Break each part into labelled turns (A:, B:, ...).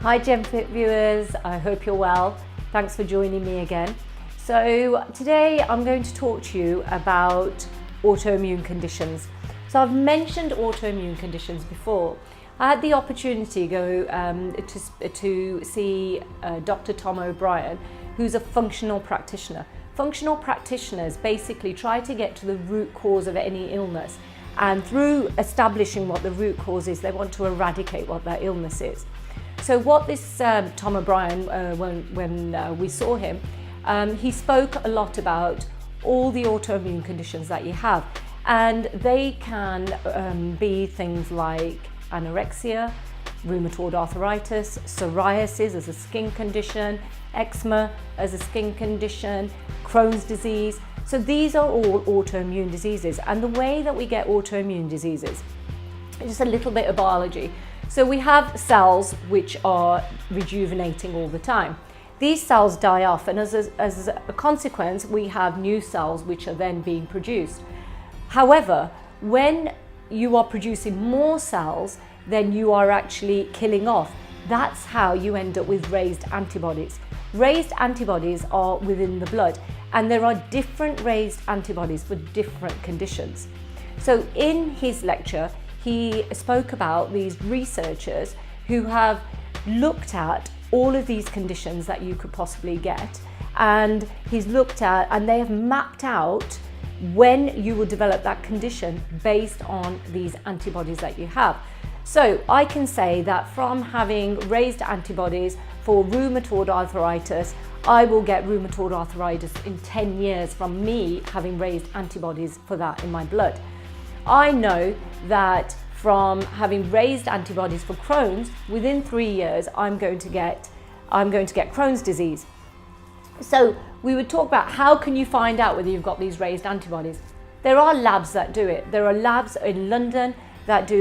A: Hi GenFit viewers, I hope you're well. Thanks for joining me again. So today I'm going to talk to you about autoimmune conditions. So I've mentioned autoimmune conditions before. I had the opportunity to go to see Dr. Tom O'Brien, who's a functional practitioner. Functional practitioners basically try to get to the root cause of any illness, and through establishing what the root cause is, they want to eradicate what that illness is. So what this Tom O'Brien, when we saw him, he spoke a lot about all the autoimmune conditions that you have, and they can be things like anorexia, rheumatoid arthritis, psoriasis as a skin condition, eczema as a skin condition, Crohn's disease. So these are all autoimmune diseases, and the way that we get autoimmune diseases, just a little bit of biology. So we have cells which are rejuvenating all the time. These cells die off, and as a consequence, we have new cells which are then being produced. However, when you are producing more cells, then you are actually killing off. That's how you end up with raised antibodies. Raised antibodies are within the blood, and there are different raised antibodies for different conditions. So in his lecture, he spoke about these researchers who have looked at all of these conditions that you could possibly get, and he's looked at, and they have mapped out when you will develop that condition based on these antibodies that you have. So I can say that from having raised antibodies for rheumatoid arthritis, I will get rheumatoid arthritis in 10 years from me having raised antibodies for that in my blood. I know that from having raised antibodies for Crohn's, within 3 years, I'm going to get Crohn's disease. So we would talk about how can you find out whether you've got these raised antibodies. There are labs that do it. There are labs in London that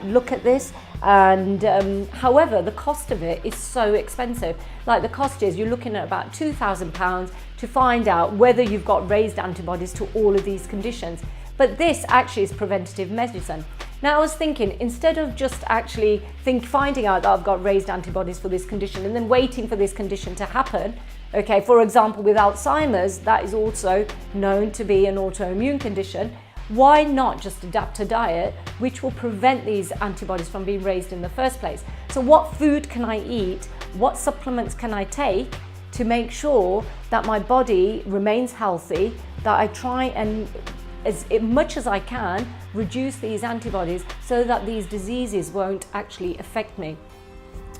A: look at this, and however, the cost of it is so expensive. Like the cost is, you're looking at about £2,000 to find out whether you've got raised antibodies to all of these conditions. But this actually is preventative medicine. Now I was thinking, instead of just actually finding out that I've got raised antibodies for this condition and then waiting for this condition to happen, okay, for example with Alzheimer's, that is also known to be an autoimmune condition, why not just adapt a diet which will prevent these antibodies from being raised in the first place? So what food can I eat? What supplements can I take to make sure that my body remains healthy, that I try and as much as I can reduce these antibodies so that these diseases won't actually affect me.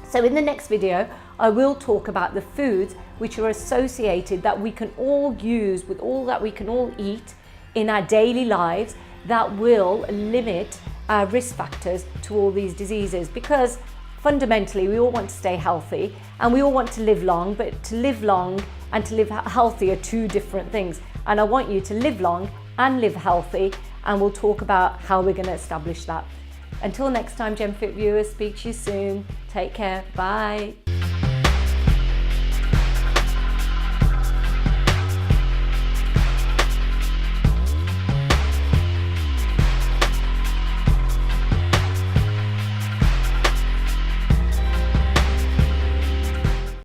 A: So in the next video, I will talk about the foods which are associated that we can all use with all that we can all eat in our daily lives that will limit our risk factors to all these diseases, because fundamentally we all want to stay healthy and we all want to live long, but to live long and to live healthy are two different things. And I want you to live long and live healthy, and we'll talk about how we're going to establish that. Until next time, GenFit viewers, speak to you soon. Take care. Bye.